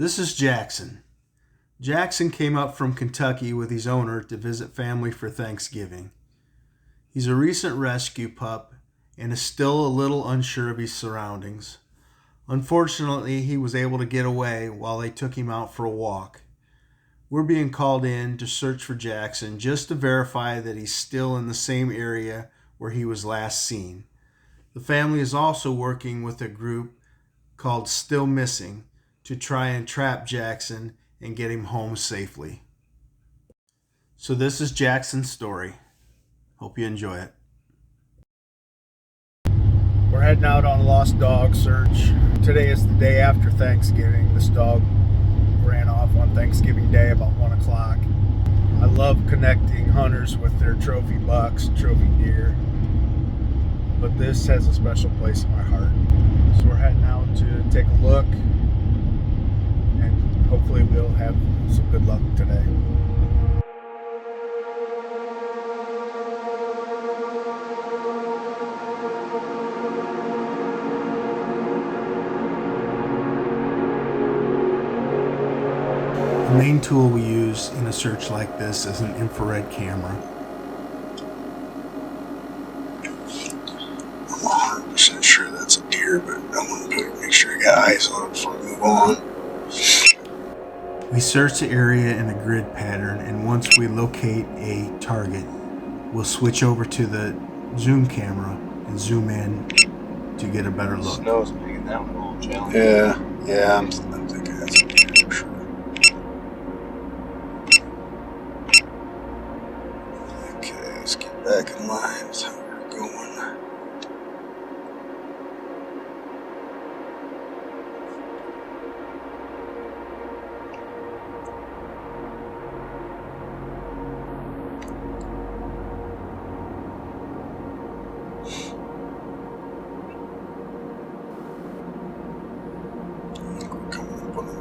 This is Jackson. Jackson came up from Kentucky with his owner to visit family for Thanksgiving. He's a recent rescue pup and is still a little unsure of his surroundings. Unfortunately, he was able to get away while they took him out for a walk. We're being called in to search for Jackson just to verify that he's still in the same area where he was last seen. The family is also working with a group called Still Missing to try and trap Jackson and get him home safely. So this is Jackson's story. Hope you enjoy it. We're heading out on a lost dog search. Today is the day after Thanksgiving. This dog ran off on Thanksgiving Day about 1 o'clock. I love connecting hunters with their trophy bucks, trophy deer, but this has a special place in my heart. So we're heading out to take a look, and hopefully we'll have some good luck today. The main tool we use in a search like this is an infrared camera. I'm 100% sure that's a deer, but I want to make sure I got eyes on it before we move on. We search the area in a grid pattern, and once we locate a target, we'll switch over to the zoom camera and zoom in to get a better look. Snow's making that one a little challenging. Yeah, I'm thinking that's a deer for sure. Okay, let's get back in line with how we're going.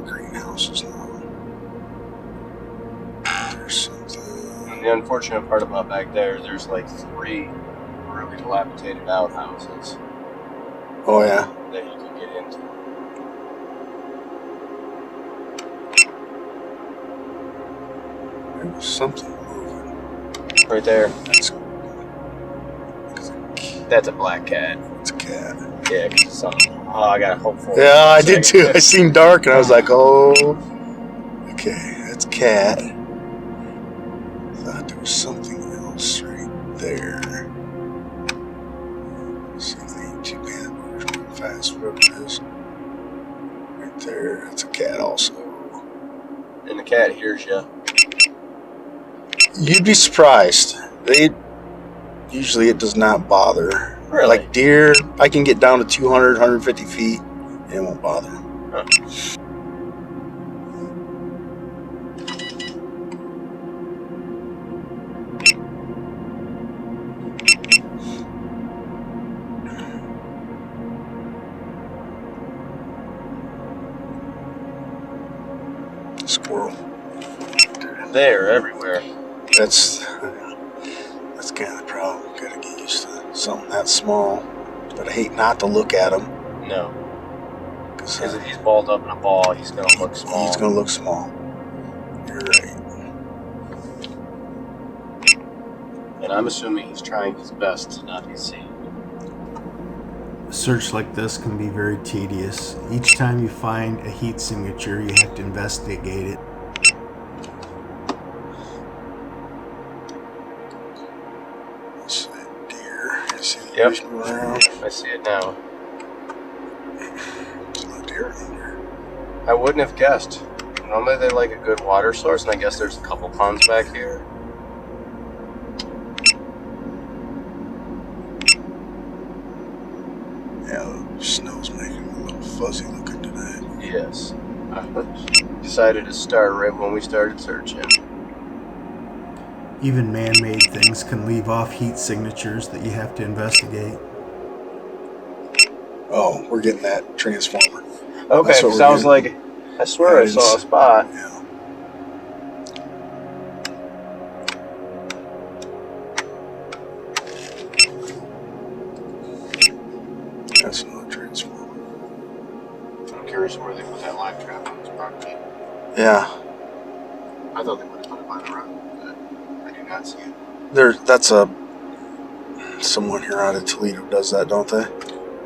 Greenhouses now. There's something. And the unfortunate part about back there's like 3 really dilapidated outhouses Oh yeah. that you can get into. There was something moving. Right there, That's that's a black cat. it's a cat. Yeah, 'cause it's on. Oh, I got hopeful. Yeah, I did too. I seen dark and I was like, oh, okay, that's cat. Thought there was something else right there. See, they ain't too bad. We're going fast, whatever it is. Right there, that's a cat also. And the cat hears you. You'd be surprised. Usually it does not bother. Really? Like deer, I can get down to 200, 150 feet and it won't bother. Huh. Squirrel. They're everywhere. That's kind of the problem. Gotta get used to something that small. But I hate not to look at him. No, Because because if he's balled up in a ball, he's gonna look small. he's going to look small. You're right. And I'm assuming he's trying his best to not be seen. A search like this can be very tedious. Each time you find a heat signature, you have to investigate it. That's a deer. You see the Yep. deers move around? I see it now. There's no deer in here. I wouldn't have guessed. Normally they like a good water source, and I guess there's a couple ponds back here. Yeah, the snow's making it a little fuzzy looking today. Yes. I decided to start right when we started searching. Even man-made things can leave off heat signatures that you have to investigate. Oh, we're getting that transformer. Okay, That's what because we're I was getting. like, I swear I saw a spot. Yeah. That's another transformer. I'm curious where they put that live trap. property. Yeah. I thought they would have put it by the road, but I do not see it. That's someone here out of Toledo does that, don't they?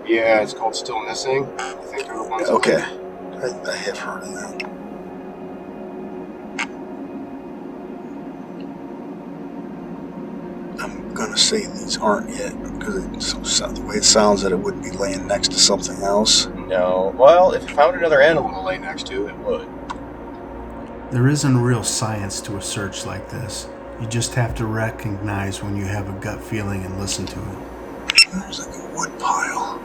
Yeah, it's called Still Missing. I think they're the ones. Okay. I have heard of that. I'm gonna say these aren't yet because the way it sounds that it wouldn't be laying next to something else. No. Well, if you found another animal to lay next to, it would. There isn't real science to a search like this. You just have to recognize when you have a gut feeling and listen to it. There's like a wood pile.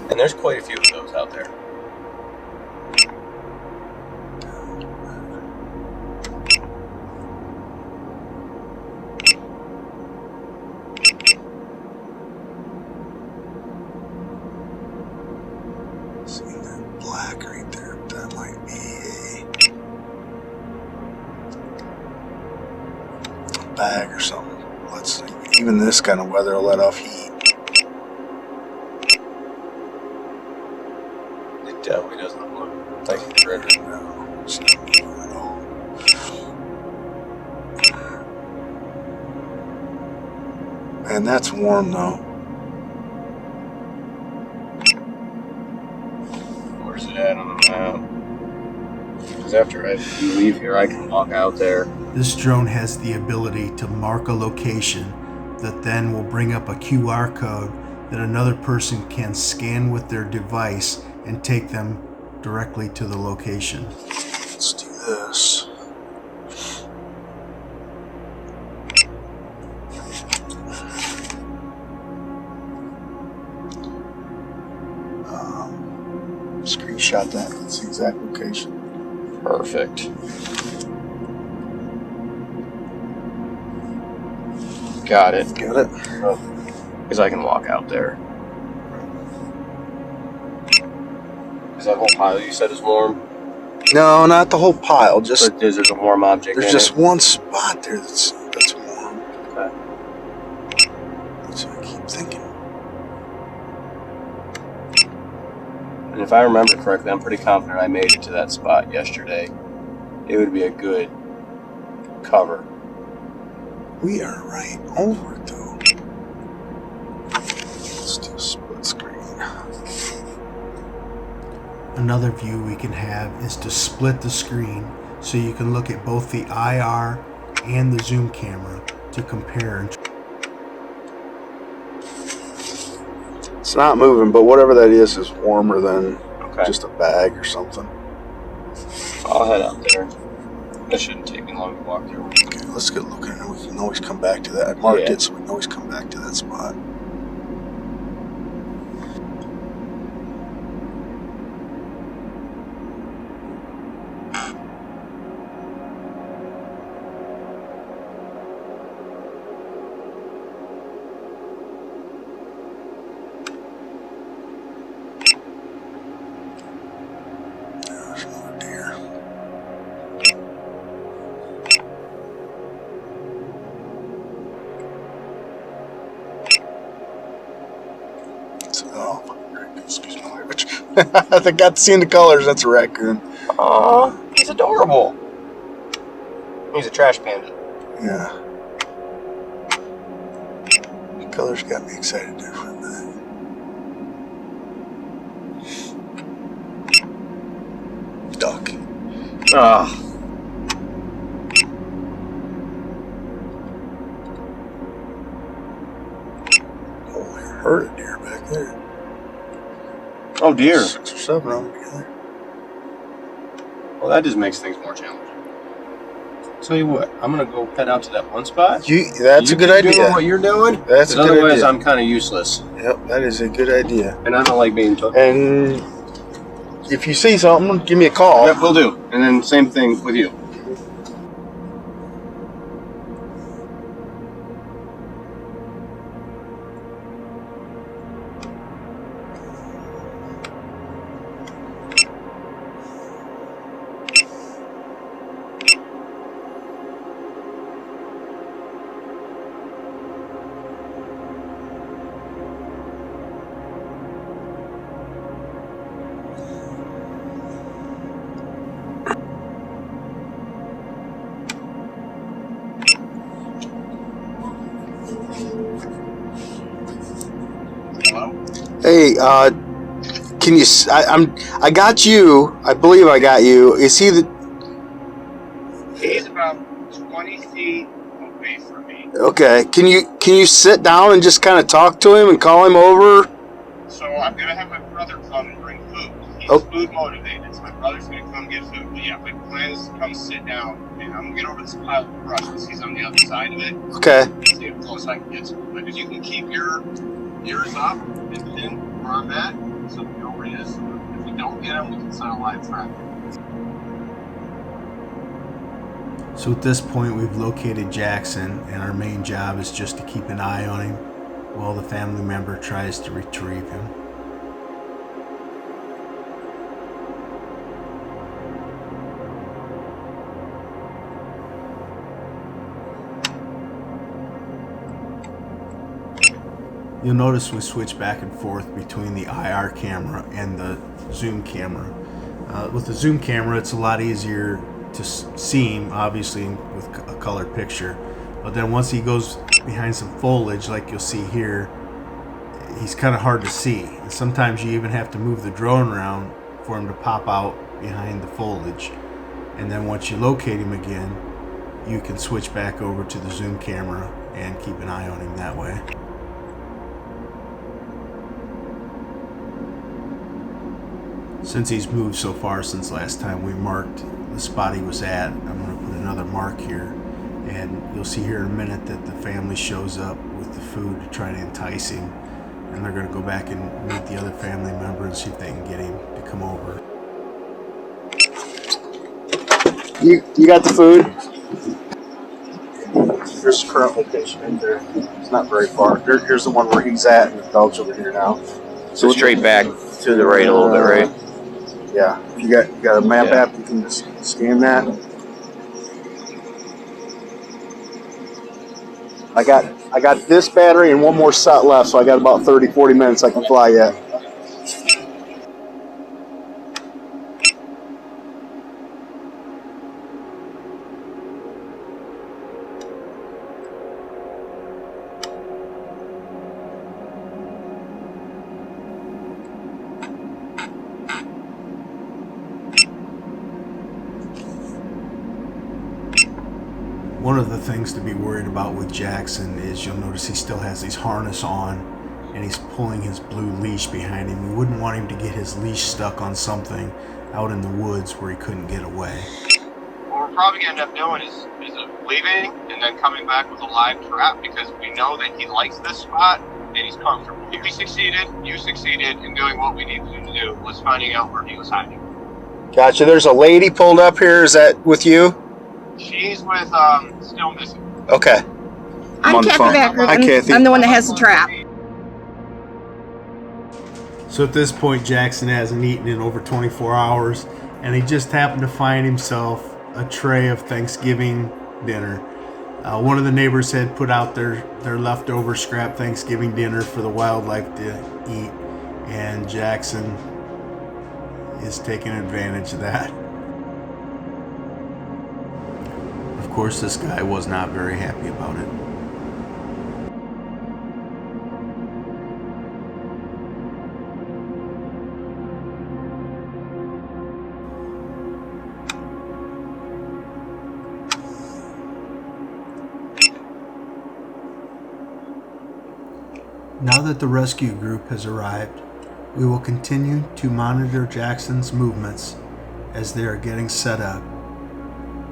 And there's quite a few of those out there. See that black right there? That might be a bag or something. Let's see. Even this kind of weather will let off heat. It definitely doesn't look like a critter. No, it's not moving at all. Man, that's warm though. Where's it at on the map? Because after I leave here, I can walk out there. This drone has the ability to mark a location that then will bring up a QR code that another person can scan with their device and take them directly to the location. Let's do this. Screenshot that. That's the exact location. Perfect. Got it. Got it? Because I can walk out there. Is that whole pile you said is warm? No, not the whole pile. Just But is it a warm object? there's in just it? one spot there that's warm. Okay. That's what I keep thinking. And if I remember correctly, I'm pretty confident I made it to that spot yesterday. It would be a good cover. We are right over it though. Let's do a split screen. Another view we can have is to split the screen so you can look at both the IR and the zoom camera to compare. And It's not moving, but whatever that is warmer than Okay. just a bag or something. I'll head out there. That shouldn't take me long to walk through. Okay, let's get looking and we can always come back to that. I marked Yeah. it so we can always come back to that spot. There's another deer. Excuse my language. I think I got seeing the colors. That's a raccoon. Aw, he's adorable. He's a trash panda. Yeah. The colors got me excited there for a minute. Duck. Ah, Oh, I heard a deer back there. oh dear. 6 or 7 of them together. Well, that just makes things more challenging. Tell you what, I'm gonna go head out to that one spot. That's You a good keep doing idea. what you're doing. That's a 'cause good otherwise, idea. I'm kind of useless, Yep, that is a good idea. and I don't like being took. And if you see something, give me a call. Yep, will do. And then same thing with you. Hey, can you? I got you. I believe I got you. Is he the? He's about 20 feet away from me. Okay. Can you sit down and just kind of talk to him and call him over? So I'm gonna have my brother come and bring food. He's food motivated, so my brother's gonna come get food. But yeah, my plan is to come sit down and I'm gonna get over this pile of brush because he's on the other side of it. Okay. See how close I can get to him. Because you can keep your ears up and pin where I'm at, so we know where he is. If we don't get him, we can set a live trap. So at this point, we've located Jackson, and our main job is just to keep an eye on him while the family member tries to retrieve him. You'll notice we switch back and forth between the IR camera and the zoom camera. With the zoom camera, it's a lot easier to see him, obviously, with a color picture. But then once he goes behind some foliage, like you'll see here, he's kind of hard to see. And sometimes you even have to move the drone around for him to pop out behind the foliage. And then once you locate him again, you can switch back over to the zoom camera and keep an eye on him that way. Since he's moved so far since last time we marked the spot he was at, I'm going to put another mark here. And you'll see here in a minute that the family shows up with the food to try to entice him. And they're going to go back and meet the other family member and see if they can get him to come over. You got the food? Here's the current location right there. It's not very far. Here's the one where he's at, and the dog's over here now. So straight back to the right a little bit, right? Yeah. If you got a map app, you can just scan that. I got this battery and one more set left, so I got about 30-40 minutes I can fly yet. One of the things to be worried about with Jackson is you'll notice he still has his harness on and he's pulling his blue leash behind him. We wouldn't want him to get his leash stuck on something out in the woods where he couldn't get away. What we're probably going to end up doing is leaving and then coming back with a live trap because we know that he likes this spot and he's comfortable. We succeeded, you succeeded in doing what we needed to do, was finding out where he was hiding. Gotcha. There's a lady pulled up here. Is that with you? She's with still missing. Okay. I'm Kathy Backer. Hi, Kathy. I'm the one that has the trap. So at this point, Jackson hasn't eaten in over 24 hours, and he just happened to find himself a tray of Thanksgiving dinner. One of the neighbors had put out their leftover scrap Thanksgiving dinner for the wildlife to eat, and Jackson is taking advantage of that. Of course, this guy was not very happy about it. Now that the rescue group has arrived, we will continue to monitor Jackson's movements as they are getting set up.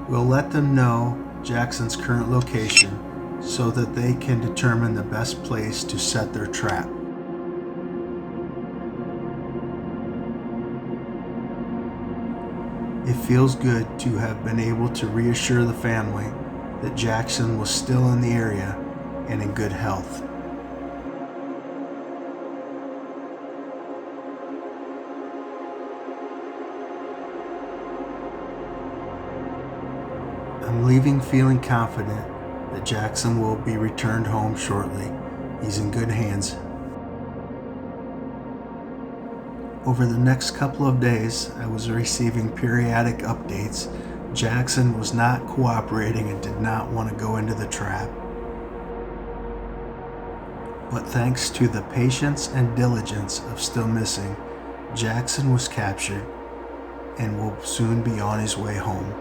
We'll let them know Jackson's current location so that they can determine the best place to set their trap. It feels good to have been able to reassure the family that Jackson was still in the area and in good health. I'm leaving feeling confident that Jackson will be returned home shortly. He's in good hands. Over the next couple of days, I was receiving periodic updates. Jackson was not cooperating and did not want to go into the trap. But thanks to the patience and diligence of Still Missing, Jackson was captured and will soon be on his way home.